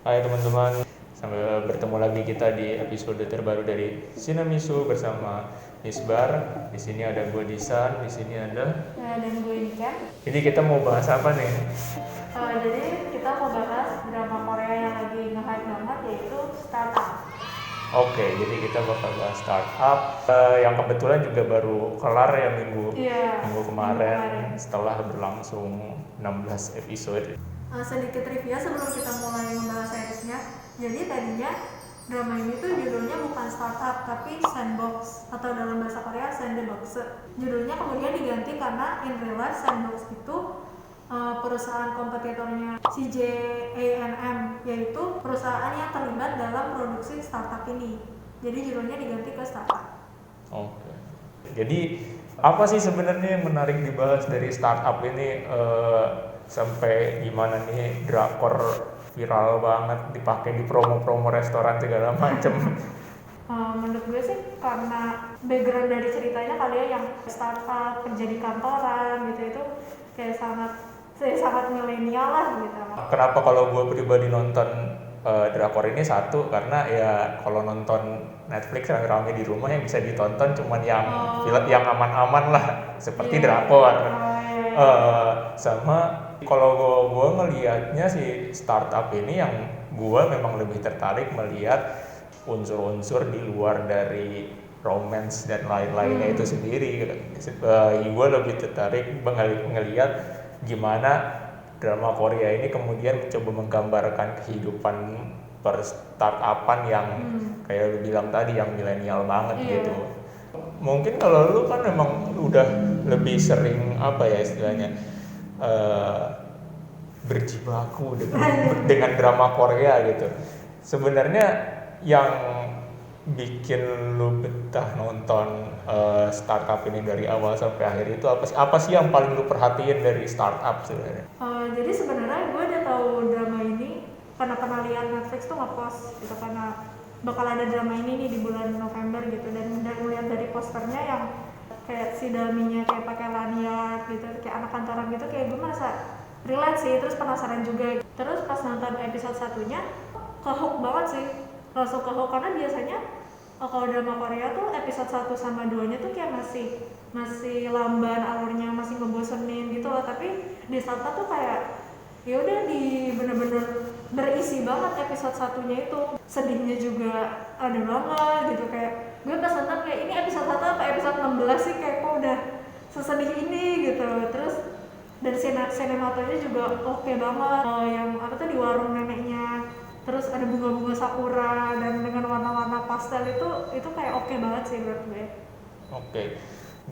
Hai teman-teman, sampai bertemu lagi kita di episode terbaru dari Sinamisu bersama Misbar. Di sini ada gue Disan, di sini ada. Dan gue Nika. Ini kita mau bahas apa nih? Jadi kita mau bahas drama Korea yang lagi nge-hype banget, yaitu Startup. Oke, jadi kita bakal bahas startup yang kebetulan juga baru kelar ya minggu kemarin setelah berlangsung 16 episode. Sedikit trivia sebelum kita mulai membahas seriesnya. Jadi tadinya drama ini tuh judulnya bukan Startup tapi Sandbox, atau dalam bahasa Korea Sandbox. Judulnya kemudian diganti karena in real life Sandbox itu perusahaan kompetitornya CJANM, yaitu perusahaan yang terlibat dalam produksi startup ini. Jadi judulnya diganti ke Startup. Oke. Jadi apa sih sebenarnya yang menarik dibahas dari startup ini, sampai gimana nih drakor viral banget dipakai di promo-promo restoran segala macem? Menurut gue sih karena background dari ceritanya kali ya, yang startup kerja di kantoran gitu, itu kayak sangat milenial lah gitu. Kenapa kalau gue pribadi nonton drakor ini? Satu, karena ya kalau nonton Netflix rame-rame di rumah yang bisa ditonton cuman film yang aman-aman lah seperti drakor. Sama kalau gue ngelihatnya si startup ini, yang gue memang lebih tertarik melihat unsur-unsur di luar dari romance dan lain-lainnya itu sendiri. Gue lebih tertarik ngelihat gimana drama Korea ini kemudian mencoba menggambarkan kehidupan per-startupan yang kayak lu bilang tadi, yang milenial banget gitu. Mungkin kalau lu kan memang udah lebih sering apa ya istilahnya, berjibaku dengan drama Korea gitu. Sebenarnya yang bikin lu betah nonton startup ini dari awal sampai akhir itu apa sih yang paling lu perhatiin dari startup sebenarnya? Jadi sebenarnya gue udah tahu drama ini karena pernah lihat Netflix tuh nge-post gitu, karena bakal ada drama ini nih di bulan November gitu, dan melihat dari posternya yang kayak si Dalminya kayak pakai lanyard gitu, kayak anak kantoran gitu, kayak gue merasa relate sih, terus penasaran juga. Terus pas nonton episode satunya ke-hook banget sih, langsung ke-hook, karena biasanya kalau drama Korea tuh episode 1 sama 2 nya tuh kayak masih lamban alurnya, masih ngebosenin gitu loh. Tapi di Startup tuh kayak ya udah bener-bener berisi banget episode satunya itu. Sedihnya juga ada banget gitu, kayak gue pas nonton kayak ini episode 1 apa episode 16 sih, kayak kok udah sesedih ini gitu. Terus dari sinematonya juga oke banget, yang apa tuh di warung neneknya, terus ada bunga-bunga sakura dan dengan warna-warna pastel itu kayak oke banget sih menurut gue. Oke,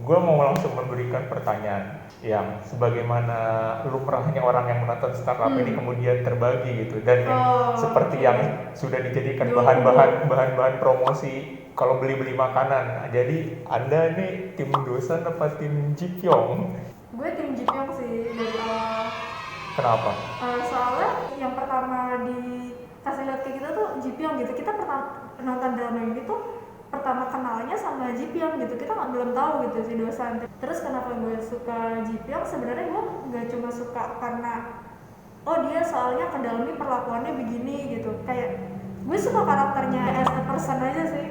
gue mau langsung memberikan pertanyaan yang sebagaimana lumrahnya orang yang menonton startup ini kemudian terbagi gitu, dan yang seperti yang sudah dijadikan bahan-bahan promosi kalau beli-beli makanan. Jadi Anda nih tim Dosan apa tim Jipyong? Gue tim Jipyong sih dari awal. Kenapa? Soalnya yang pertama dikasih lihat kayak kita tuh Jipyong gitu. Kita pertama nonton drama ini tuh pertama kenalnya sama Jipyong gitu, kita belum tahu gitu si Dosan. Terus kenapa gue suka Jipyong? Sebenarnya gue nggak cuma suka karena dia soalnya ke Dalmi perlakuannya begini gitu, kayak gue suka karakternya as a person aja sih,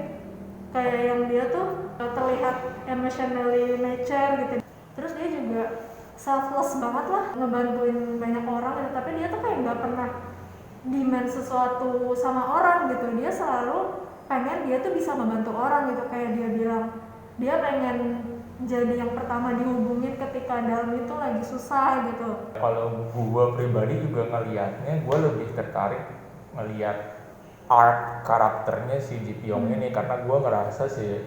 kayak yang dia tuh terlihat emotionally mature gitu. Terus dia juga selfless banget lah, ngebantuin banyak orang gitu, tapi dia tuh kayak nggak pernah demand sesuatu sama orang gitu. Dia selalu pengen dia tuh bisa membantu orang gitu, kayak dia bilang dia pengen jadi yang pertama dihubungin ketika Dalmi itu lagi susah gitu. Kalau gue pribadi juga ngelihatnya, gue lebih tertarik ngelihat art karakternya si Jipyong ini, karena gue ngerasa si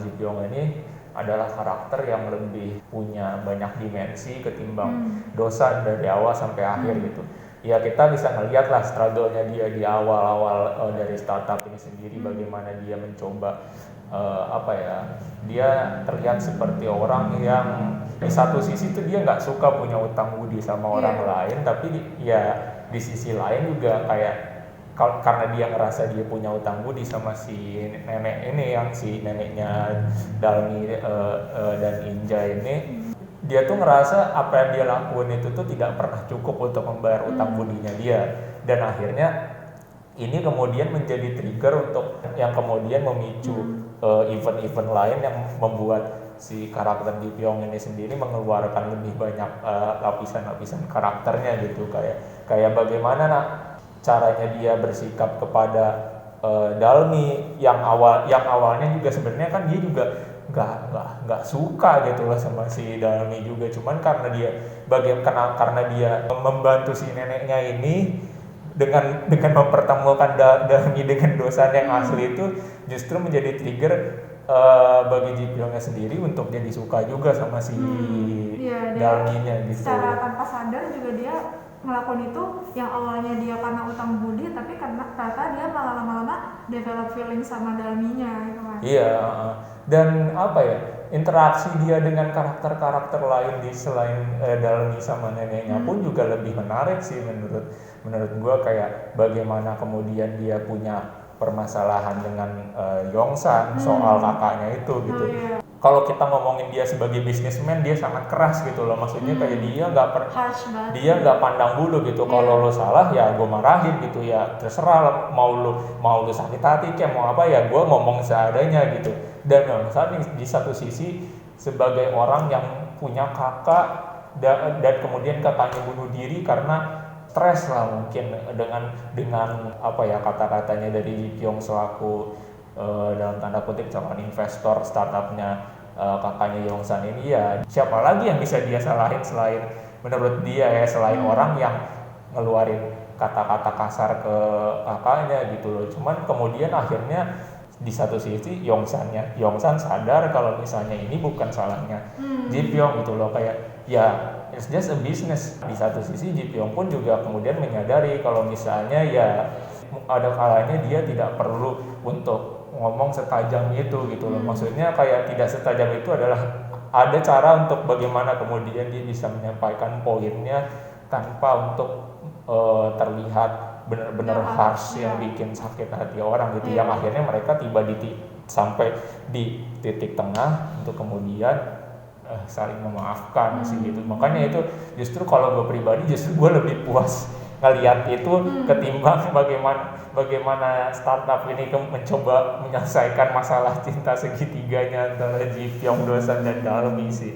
Jipyong ini adalah karakter yang lebih punya banyak dimensi ketimbang Dosan dari awal sampai akhir gitu. Ya kita bisa ngelihat lah struggle-nya dia di awal-awal dari startup ini sendiri, bagaimana dia mencoba dia terlihat seperti orang yang di satu sisi tuh dia nggak suka punya utang budi sama orang lain, tapi di sisi lain juga kayak karena dia ngerasa dia punya utang budi sama si nenek ini, yang si neneknya Dalmi dan Inja ini, dia tuh ngerasa apa yang dia lakuin itu tuh tidak pernah cukup untuk membayar utang budinya dia, dan akhirnya ini kemudian menjadi trigger untuk yang kemudian memicu event-event lain yang membuat si karakter Ji Pyong ini sendiri mengeluarkan lebih banyak lapisan-lapisan karakternya gitu, kayak bagaimana caranya dia bersikap kepada Dalmi yang awalnya juga sebenarnya kan dia juga nggak suka gitu loh sama si Dalmi juga, cuman karena dia membantu si neneknya ini dengan mempertemukan Dalmi dengan dosan yang asli itu justru menjadi trigger bagi Ji Pyongnya sendiri untuk jadi suka juga sama si Dalminya gitu. Secara tanpa sadar juga dia ngelakuin itu yang awalnya dia karena utang budi, tapi karena ternyata dia malah lama-lama develop feeling sama Dalminya gitu kan. Iya, dan apa ya, interaksi dia dengan karakter-karakter lain di selain Dalmi sama neneknya pun juga lebih menarik sih menurut gua, kayak bagaimana kemudian dia punya permasalahan dengan Yongsan soal kakaknya itu gitu. Kalau kita ngomongin dia sebagai businessman, dia sangat keras gitu loh, maksudnya kayak dia nggak pandang bulu gitu. Kalau lo salah ya gue marahin gitu, ya terserah, mau lu sakit hati kayak mau apa ya gue ngomong seadanya gitu. Dan Yongsan di satu sisi sebagai orang yang punya kakak dan kemudian kakaknya bunuh diri karena stres lah mungkin dengan apa ya, kata-katanya dari Ji Pyong selaku dalam tanda kutip calon investor startupnya kakaknya Yongsan ini, ya siapa lagi yang bisa dia salahin selain menurut dia ya, selain orang yang ngeluarin kata-kata kasar ke kakaknya gitu loh. Cuman kemudian akhirnya di satu sisi Yongsan sadar kalau misalnya ini bukan salahnya Ji Pyong gitu loh, kayak ya it's just a business. Di satu sisi Ji Pyong pun juga kemudian menyadari kalau misalnya ya ada kalanya dia tidak perlu untuk ngomong setajam itu gitu loh. Maksudnya kayak tidak setajam itu adalah ada cara untuk bagaimana kemudian dia bisa menyampaikan poinnya tanpa untuk terlihat benar-benar harsh yang bikin sakit hati orang gitu, yang akhirnya mereka tiba sampai di titik tengah untuk kemudian saling memaafkan sih gitu. Makanya itu justru kalau gue pribadi justru gue lebih puas ngeliat itu ketimbang bagaimana startup ini mencoba menyelesaikan masalah cinta segitiganya antara Ji Pyong, Dosan dan Dalmi sih.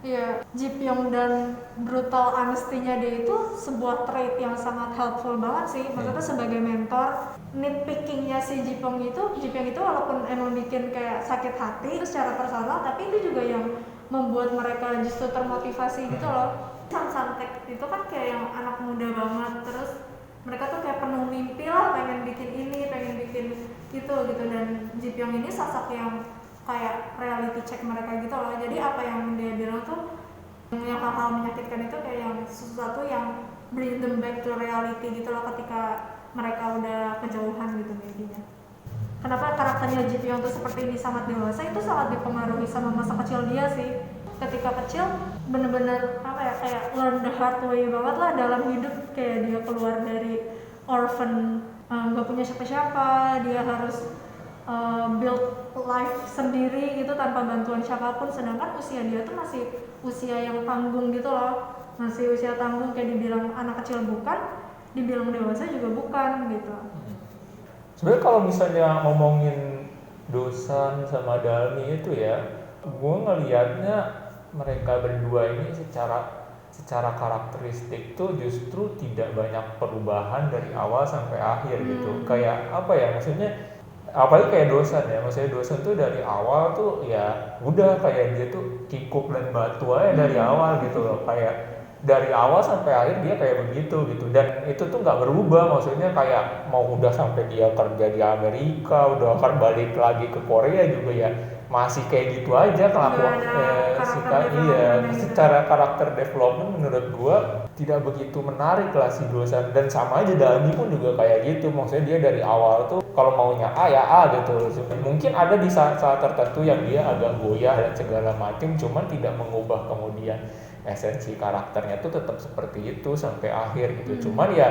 Iya, Ji Pyong dan brutal honesty-nya dia itu sebuah trait yang sangat helpful banget sih. Maksudnya sebagai mentor, nitpicking-nya si Ji Pyong itu walaupun emang bikin kayak sakit hati itu secara personal, tapi itu juga yang membuat mereka justru termotivasi gitu loh. Santek itu kan kayak yang anak muda banget, terus mereka tuh kayak penuh mimpi lah, pengen bikin ini, pengen bikin gitu, dan Ji Pyong ini sosok yang kayak reality check mereka gitu loh. Jadi apa yang dia bilang tuh yang hal-hal menyakitkan itu kayak yang sesuatu yang bring them back to reality gitu loh ketika mereka udah kejauhan gitu medianya. Kenapa karakternya Ji Pyong tuh seperti ini sangat dewasa, itu sangat dipengaruhi sama masa kecil dia sih. Ketika kecil bener-bener apa ya, kayak learn the hard way banget lah dalam hidup, kayak dia keluar dari orphan, gak punya siapa-siapa, dia harus build life sendiri gitu tanpa bantuan siapapun, sedangkan usia dia tuh masih usia yang tanggung gitu loh, masih usia tanggung, kayak dibilang anak kecil bukan, dibilang dewasa juga bukan gitu. Sebenarnya kalau misalnya ngomongin Dosan sama Dalmi itu ya, gue ngelihatnya mereka berdua ini secara karakteristik tuh justru tidak banyak perubahan dari awal sampai akhir gitu. Kayak apa ya, maksudnya apalagi kayak Dosan ya, maksudnya Dosan tuh dari awal tuh ya udah kayak dia tuh kikuk dan batu aja dari awal gitu loh, kayak dari awal sampai akhir dia kayak begitu gitu, dan itu tuh nggak berubah. Maksudnya kayak mau udah sampai dia kerja di Amerika, udah akan balik lagi ke Korea juga ya masih kayak gitu aja kelakuan secara karakter development menurut gua tidak begitu menarik lah si Dosan. Dan sama aja Dalmi pun juga kayak gitu, maksudnya dia dari awal tuh kalau maunya A ya A gitu. Mungkin ada di saat-saat tertentu yang dia agak goyah dan segala macam, cuman tidak mengubah kemudian esensi karakternya tuh tetap seperti itu sampai akhir gitu. Cuman ya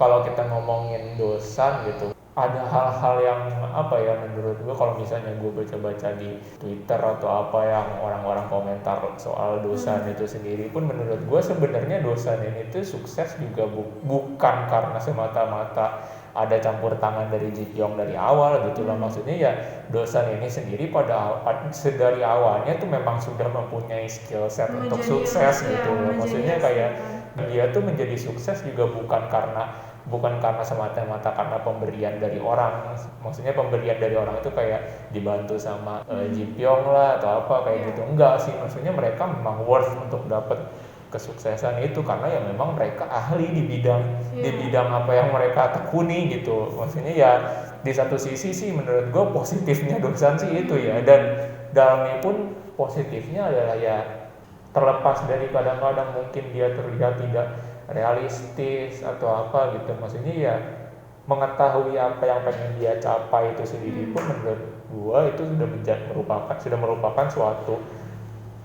kalau kita ngomongin Dosan gitu, ada hal-hal yang apa ya, menurut gue kalau misalnya gue baca-baca di Twitter atau apa yang orang-orang komentar soal Dosan itu sendiri pun, menurut gue sebenarnya Dosan ini tuh sukses juga bukan karena semata-mata ada campur tangan dari Ji Pyong dari awal gitu loh. Maksudnya ya Dosan ini sendiri dari awalnya tuh memang sudah mempunyai skill set untuk sukses gitu loh. Maksudnya kayak dia tuh menjadi sukses juga bukan karena semata-mata karena pemberian dari orang. Maksudnya pemberian dari orang itu kayak dibantu sama Ji Pyong lah atau apa kayak gitu. Enggak sih, maksudnya mereka memang worth untuk dapat kesuksesan itu karena ya memang mereka ahli di bidang apa yang mereka tekuni gitu. Maksudnya ya di satu sisi sih menurut gue positifnya Dosan sih itu ya, dan dalamnya pun positifnya adalah ya terlepas dari kadang-kadang mungkin dia terlihat tidak realistis atau apa gitu, maksudnya ya mengetahui apa yang pengen dia capai itu sendiri pun menurut gua itu sudah merupakan suatu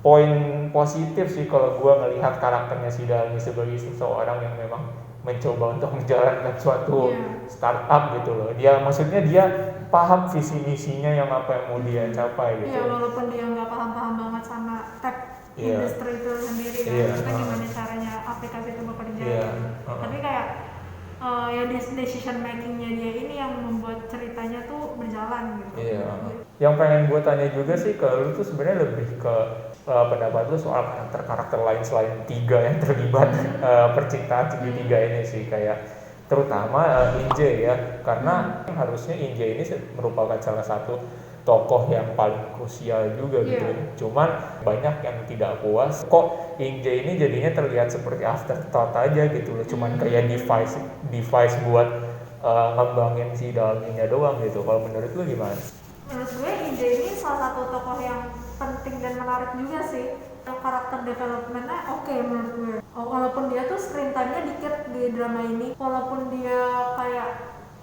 poin positif sih kalau gua ngelihat karakternya si Dalmi sebagai seseorang yang memang mencoba untuk menjalankan suatu startup gitu loh. Maksudnya dia paham visi misinya yang apa yang mau dia capai gitu. Iya, walaupun dia nggak paham banget sama tech industri itu sendiri kan, itu gimana caranya aplikasi itu bekerja. Tapi kayak ya decision makingnya dia ini yang membuat ceritanya tuh berjalan gitu. Yang pengen gue tanya juga sih ke lu tuh sebenarnya lebih ke pendapat lu soal karakter lain selain 3 yang terlibat percintaan segitiga ini sih, kayak terutama Inje ya, karena harusnya Inje ini merupakan salah satu tokoh yang paling krusial juga gitu. Cuman banyak yang tidak puas kok Inje ini jadinya terlihat seperti afterthought aja gitu loh, cuman kayak device buat ngembangin si Dalminya doang gitu. Kalau menurut lu gimana? Menurut gue Inje ini salah satu tokoh yang penting dan menarik juga sih. Karakter developmentnya oke menurut gue. Walaupun dia tuh screen time-nya dikit di drama ini, walaupun dia kayak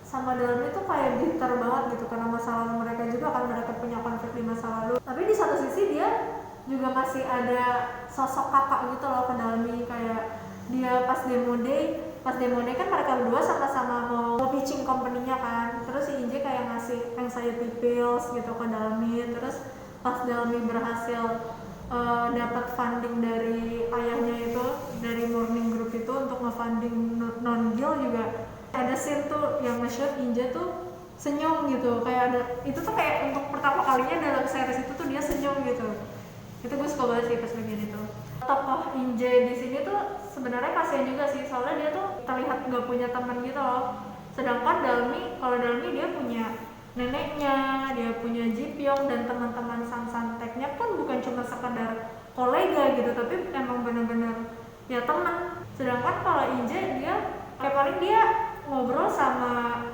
sama Dalmi tuh kayak bitter banget gitu karena masa lalu mereka juga kan, mereka punya konflik di masa lalu. Tapi di satu sisi dia juga masih ada sosok kakak gitu loh ke Dalmi, kayak dia pas demo day kan mereka berdua sama-sama mau pitching company-nya kan. Terus si Inje kayak ngasih anxiety pills gitu ke Dalmi. Terus pas Dalmi berhasil dapat funding dari ayahnya itu, dari Morning Group itu untuk nge-funding Non-Gil juga. Ada scene tuh yang nge-shoot Inje tuh senyum gitu, kayak ada itu tuh kayak untuk pertama kalinya dalam series itu tuh dia senyum gitu. Itu gue suka banget sih pas bagian itu. Tokoh Inje di sini tuh sebenarnya kasihan juga sih, soalnya dia tuh terlihat nggak punya teman gitu loh. Sedangkan kalau Dalmi dia punya neneknya, dia punya Ji Pyong dan teman-teman santeknya pun bukan cuma sekedar kolega gitu, tapi emang benar-benar ya teman. Sedangkan kalau Inje dia kayak paling dia ngobrol sama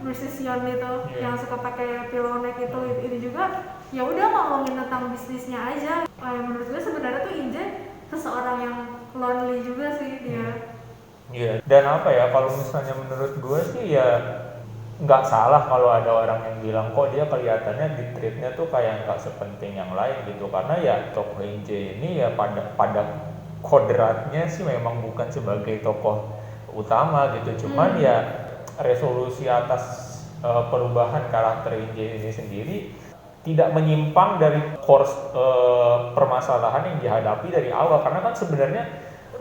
musician itu yang suka pakai pilonek itu ini juga ya udah ngomongin tentang bisnisnya aja. Menurut gue sebenarnya tuh Inje seseorang yang lonely juga sih dia. Iya, dan apa ya, kalau misalnya menurut gue sih ya nggak salah kalau ada orang yang bilang kok dia kelihatannya di treatnya tuh kayak nggak sepenting yang lain gitu, karena ya tokoh Inje ini ya pada kodratnya sih memang bukan sebagai tokoh utama gitu, cuman ya resolusi atas perubahan karakter Inje ini sendiri tidak menyimpang dari course permasalahan yang dihadapi dari awal, karena kan sebenarnya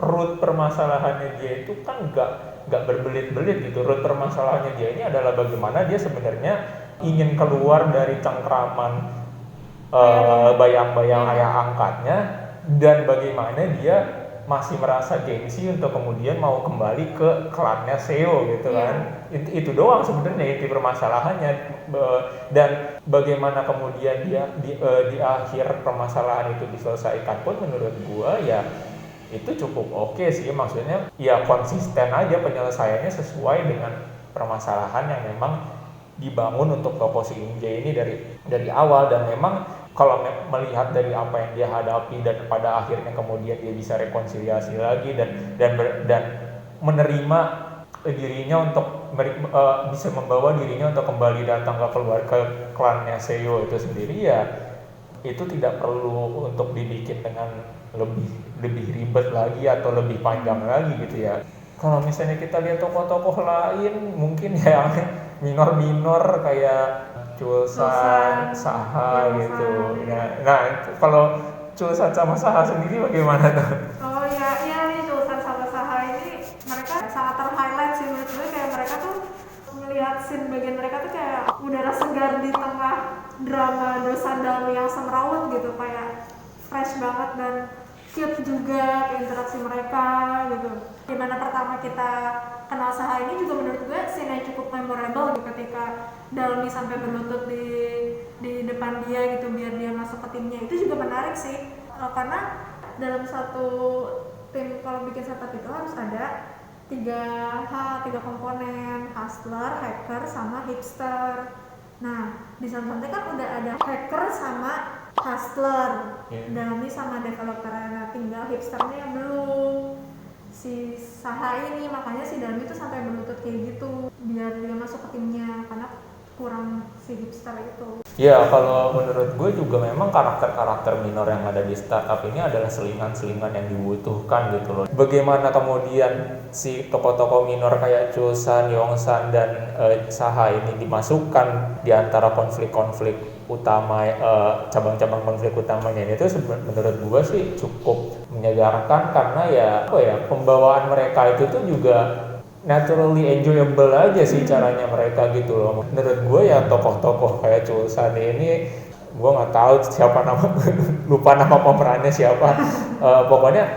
root permasalahannya dia itu kan nggak berbelit-belit gitu. Root permasalahannya dia ini adalah bagaimana dia sebenarnya ingin keluar dari cengkraman bayang-bayang ayah angkatnya, dan bagaimana dia masih merasa gengsi untuk kemudian mau kembali ke klannya Seo gitu kan. Itu doang sebenarnya inti permasalahannya, dan bagaimana kemudian dia di akhir permasalahan itu diselesaikan pun menurut gua ya itu cukup oke sih. Maksudnya ya konsisten aja penyelesaiannya sesuai dengan permasalahan yang memang dibangun untuk tokoh si Inje ini dari awal. Dan memang kalau melihat dari apa yang dia hadapi dan pada akhirnya kemudian dia bisa rekonsiliasi lagi dan menerima dirinya untuk bisa membawa dirinya untuk kembali datang ke klannya Seo itu sendiri, ya itu tidak perlu untuk dibikin dengan lebih ribet lagi atau lebih panjang lagi gitu ya. Kalau misalnya kita lihat tokoh-tokoh lain mungkin yang minor kayak Chulsan, Saha gitu. Nah kalau Chulsan sama Saha sendiri bagaimana tuh? Oh iya nih Chulsan sama Saha ini mereka sangat ter-highlight sih menurut gue, kayak mereka tuh scene bagian mereka tuh kayak udara segar di tengah drama Dosan Dalmi yang semrawut gitu, kayak fresh banget dan cute juga ke interaksi mereka gitu. Dimana pertama kita kenal Saha ini juga menurut gue scene yang cukup memorable gitu, ketika Dalmi sampai berlutut di depan dia gitu biar dia masuk ke timnya. Itu juga menarik sih, karena dalam satu tim kalau bikin setup itu harus ada tiga komponen, hustler, hacker, sama hipster. Nah di Santai kan udah ada hacker sama hustler, Dalmi sama developernya. Nah tinggal hipsternya yang belum, si Saha ini. Makanya si Dalmi tuh sampai berlutut kayak gitu biar dia masuk ke timnya, karena kurang si hipster itu. Ya kalau menurut gue juga memang karakter-karakter minor yang ada di startup ini adalah selingan-selingan yang dibutuhkan gitu loh. Bagaimana kemudian si tokoh-tokoh minor kayak Chosan, Yongsan, dan Saha ini dimasukkan di antara konflik-konflik utama, cabang-cabang konflik utamanya ini tuh menurut gue sih cukup menyegarkan, karena ya pembawaan mereka itu tuh juga naturally enjoyable aja sih caranya mereka gitu loh. Menurut gue ya tokoh-tokoh kayak Chosan ini, gue nggak tahu siapa nama lupa nama pemerannya siapa. Pokoknya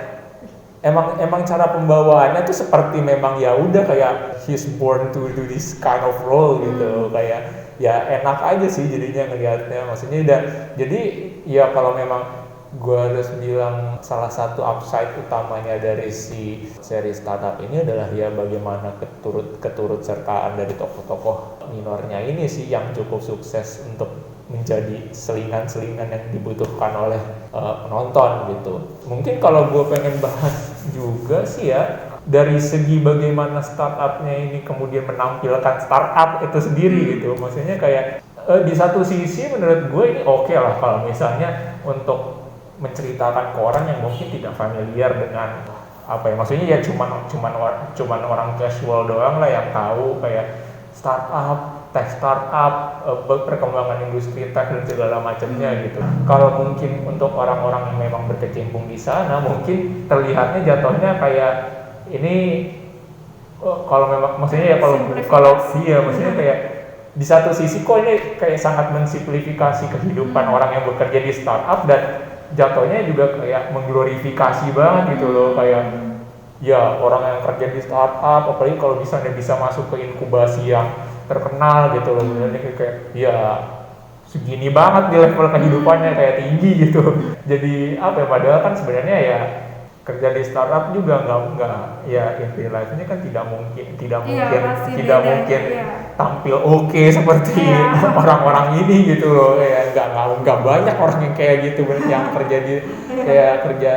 emang cara pembawaannya tuh seperti memang ya udah kayak he's born to do this kind of role gitu. Kayak ya enak aja sih jadinya ngelihatnya. Maksudnya jadi ya kalau memang gue harus bilang salah satu upside utamanya dari si seri startup ini adalah ya bagaimana keturut sertaan dari tokoh-tokoh minornya ini sih yang cukup sukses untuk menjadi selingan-selingan yang dibutuhkan oleh penonton gitu. Mungkin kalau gue pengen bahas juga sih ya dari segi bagaimana startupnya ini kemudian menampilkan startup itu sendiri gitu. Maksudnya kayak di satu sisi menurut gue ini oke lah kalau misalnya untuk menceritakan ke orang yang mungkin tidak familiar dengan apa ya, maksudnya ya cuman orang casual doang lah yang tahu kayak startup, tech startup, perkembangan industri tech dan segala macamnya gitu. Kalau mungkin untuk orang-orang yang memang berkecimpung di sana mungkin terlihatnya jatuhnya kayak ini kalau memang maksudnya ya kalau iya maksudnya kayak di satu sisi kok ini kayak sangat mensimplifikasi kehidupan orang yang bekerja di startup, dan jatuhnya juga kayak mengglorifikasi banget gitu loh, kayak ya orang yang kerja di startup apalagi kalau misalnya bisa masuk ke inkubasi yang terkenal gitu loh, kayak ya segini banget di level kehidupannya kayak tinggi gitu. Jadi apa ya, padahal kan sebenarnya ya kerja di startup juga nggak ya in real life-nya kan tidak mungkin tampil oke seperti orang-orang ini gitu loh. Kayak nggak banyak orang yang kayak gitu yang kerja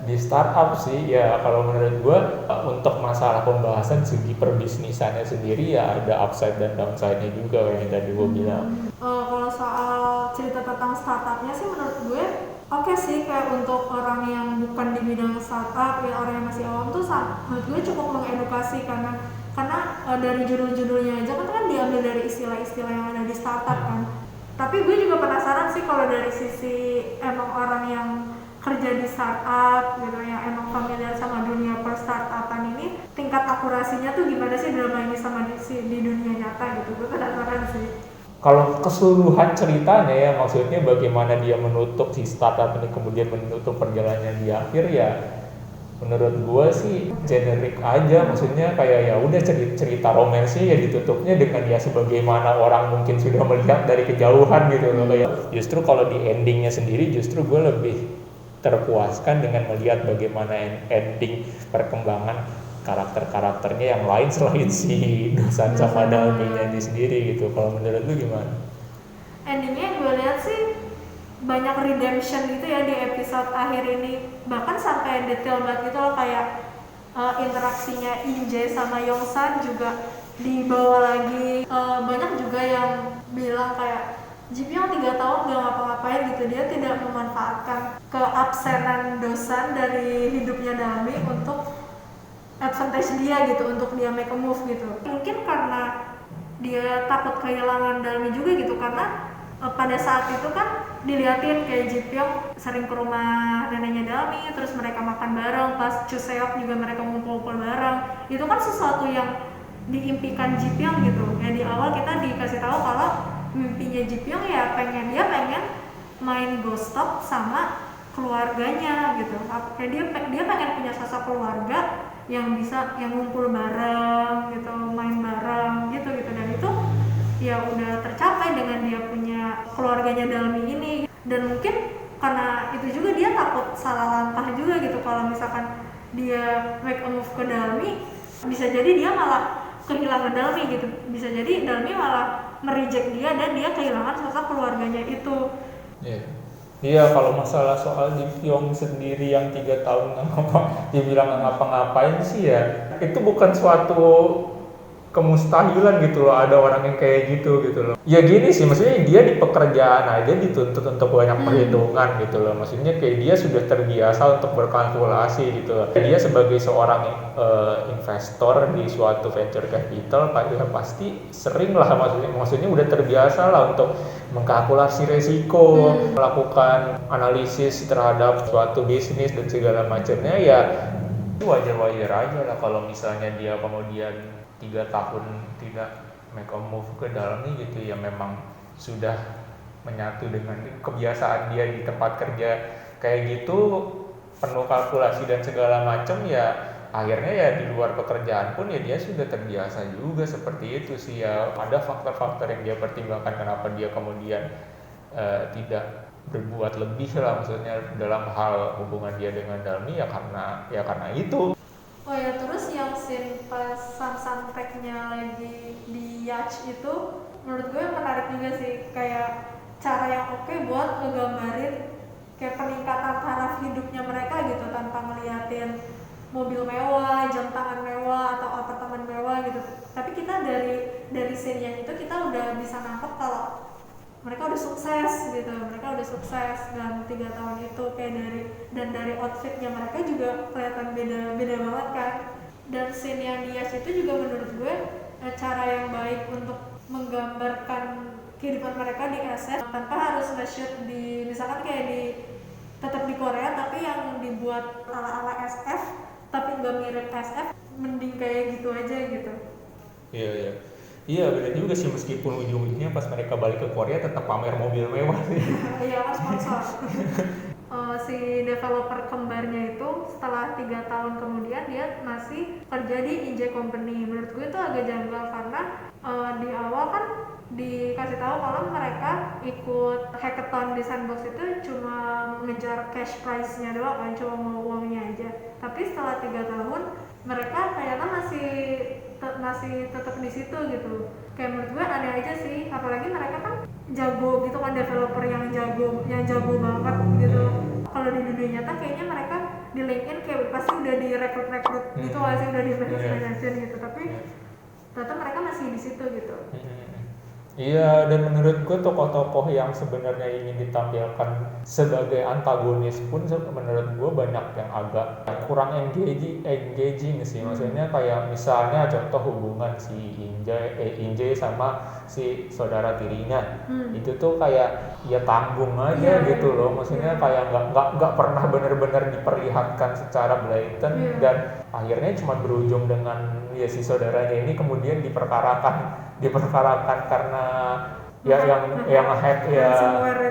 di startup sih. Ya kalau menurut gue untuk masalah pembahasan segi perbisnisannya sendiri ya ada upside dan downside-nya juga yang tadi gue bilang. Kalau soal cerita tentang startupnya sih menurut gue oke sih, kayak untuk orang yang bukan di bidang startup ya, orang yang masih awam tuh menurut gue cukup mengedukasi, karena dari judul-judulnya aja kan diambil dari istilah-istilah yang ada di startup kan. Tapi gue juga penasaran sih kalau dari sisi emang orang yang kerja di startup gitu, yang emang familiar sama dunia per startupan ini, tingkat akurasinya tuh gimana sih drama ini sama di dunia nyata gitu. Gue penasaran sih. Kalau keseluruhan ceritanya ya, maksudnya bagaimana dia menutup si startup ini kemudian menutup perjalanannya di akhir, ya menurut gue sih generik aja. Maksudnya kayak ya udah cerita romansnya ya ditutupnya dengan ya sebagaimana orang mungkin sudah melihat dari kejauhan gitu loh. Kayak justru kalau di endingnya sendiri justru gue lebih terpuaskan dengan melihat bagaimana ending perkembangan karakternya yang lain selain si Dosan sama Dalminya ini sendiri gitu. Kalau menurut lu gimana? Endingnya gue lihat sih banyak redemption gitu ya di episode akhir ini, bahkan sampai detail banget gitu loh, kayak interaksinya Injae sama Yongsan juga dibawa lagi. Banyak juga yang bilang kayak Ji-pyong 3 tahun gak ngapa-ngapain gitu, dia tidak memanfaatkan keabsenan Dosan dari hidupnya Dalmi untuk advantage dia gitu, untuk dia make a move gitu. Mungkin karena dia takut kehilangan Dalmi juga gitu, karena pada saat itu kan diliatin kayak Ji-pyong sering ke rumah neneknya Dalmi, terus mereka makan bareng, pas Chuseok juga mereka ngumpul-ngumpul bareng. Itu kan sesuatu yang diimpikan Ji Pyong gitu. Ya di awal kita dikasih tahu kalau mimpinya Ji Pyong ya pengen main Ghost Talk sama keluarganya gitu. Kayak dia pengen punya sosok keluarga yang ngumpul bareng gitu, main bareng gitu. Dan itu ya udah tercapai dengan dia punya keluarganya Dalmi ini. Dan mungkin karena itu juga dia takut salah langkah juga gitu, kalau misalkan dia make a move ke Dalmi, bisa jadi dia malah kehilangan Dalmi gitu, bisa jadi Dalmi malah mereject dia dan dia kehilangan sosok keluarganya itu. Iya, kalau masalah soal Ji Pyong sendiri yang 3 tahun dibilang nggak ngapa-ngapain sih ya, itu bukan suatu kemustahilan gitu loh, ada orang yang kayak gitu loh. Ya gini sih, maksudnya dia di pekerjaan aja dituntut untuk banyak perhitungan gitu loh. Maksudnya kayak dia sudah terbiasa untuk berkalkulasi gitu loh. Dia sebagai seorang investor di suatu venture capital, ya pasti sering lah, maksudnya udah terbiasa lah untuk mengkalkulasi resiko, melakukan analisis terhadap suatu bisnis dan segala macamnya. Ya wajar-wajar aja lah kalau misalnya dia kemudian 3 tahun tidak make a move ke Dalmi gitu, ya memang sudah menyatu dengan kebiasaan dia di tempat kerja kayak gitu, penuh kalkulasi dan segala macam. Ya akhirnya ya di luar pekerjaan pun ya dia sudah terbiasa juga seperti itu sih. Ya ada faktor-faktor yang dia pertimbangkan kenapa dia kemudian tidak berbuat lebih lah, maksudnya dalam hal hubungan dia dengan Dalmi, ya karena itu. Oh ya, terus yang scene pas soundtracknya lagi di yacht itu menurut gue menarik juga sih, kayak cara yang oke buat ngegambarin kayak peningkatan taraf hidupnya mereka gitu, tanpa ngeliatin mobil mewah, jam tangan mewah atau apartemen mewah gitu. Tapi kita dari scene yang itu kita udah bisa nangkep kalau mereka udah sukses gitu, dan 3 tahun itu kayak dari outfitnya mereka juga kelihatan beda banget kan. Dan scene yang di yacht itu juga menurut gue cara yang baik untuk menggambarkan kehidupan mereka di SF tanpa harus nge-shoot di misalkan kayak tetap di Korea tapi yang dibuat ala SF tapi nggak mirip SF, mending kayak gitu aja gitu. Iya benar juga sih, meskipun ujung-ujungnya pas mereka balik ke Korea tetap pamer mobil mewah sih. Iya kan, sponsor. Si developer kembarnya itu setelah 3 tahun kemudian dia masih kerja di Injay Company. Menurut gue itu agak janggal karena di awal kan dikasih tahu kalau mereka ikut hackathon di Sandbox itu cuma ngejar cash prize-nya doang kan, cuma mau uangnya aja. Tapi setelah 3 tahun mereka ternyata masih tetap di situ gitu. Kayak menurut gue aneh aja sih, apalagi mereka kan jago gitu kan, developer yang jago banget gitu. Kalau di dunia nyata kayaknya mereka di LinkedIn kayak pasti udah direkrut gitu aja, udah di manage gitu. Tapi ternyata mereka masih di situ gitu. Iya, dan menurut gue tokoh-tokoh yang sebenarnya ingin ditampilkan sebagai antagonis pun menurut gue banyak yang agak kurang engaging sih. Maksudnya kayak misalnya contoh hubungan si Injay sama si saudara tirinya, itu tuh kayak ya tanggung aja gitu loh. Maksudnya kayak nggak pernah benar-benar diperlihatkan secara blatant, dan akhirnya cuma berujung dengan ya si saudaranya ini kemudian diperkarakan karena yang hack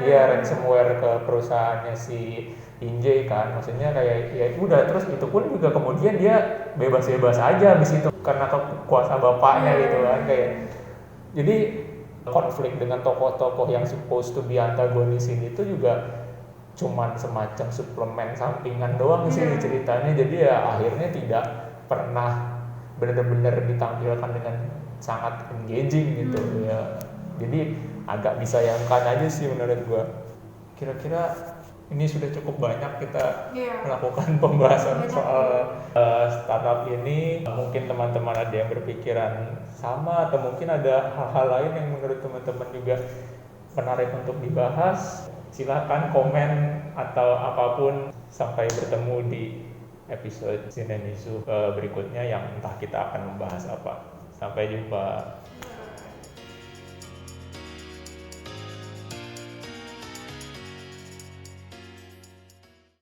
ransomware ke perusahaannya si Injay kan. Maksudnya kayak ya udah, terus itu pun juga kemudian dia bebas aja habis itu karena kuasa bapaknya gitu kan. Kayak jadi konflik dengan tokoh-tokoh yang supposed to be antagonis ini itu juga cuman semacam suplemen sampingan doang sih ceritanya. Jadi ya akhirnya tidak pernah benar-benar ditampilkan dengan sangat engaging gitu ya. Jadi agak disayangkan aja sih menurut gua. Kira-kira ini sudah cukup banyak kita melakukan pembahasan soal startup ini. Mungkin teman-teman ada yang berpikiran sama, atau mungkin ada hal-hal lain yang menurut teman-teman juga menarik untuk dibahas. Silahkan komen atau apapun. Sampai bertemu di episode Sinden Isu berikutnya yang entah kita akan membahas apa. Sampai jumpa.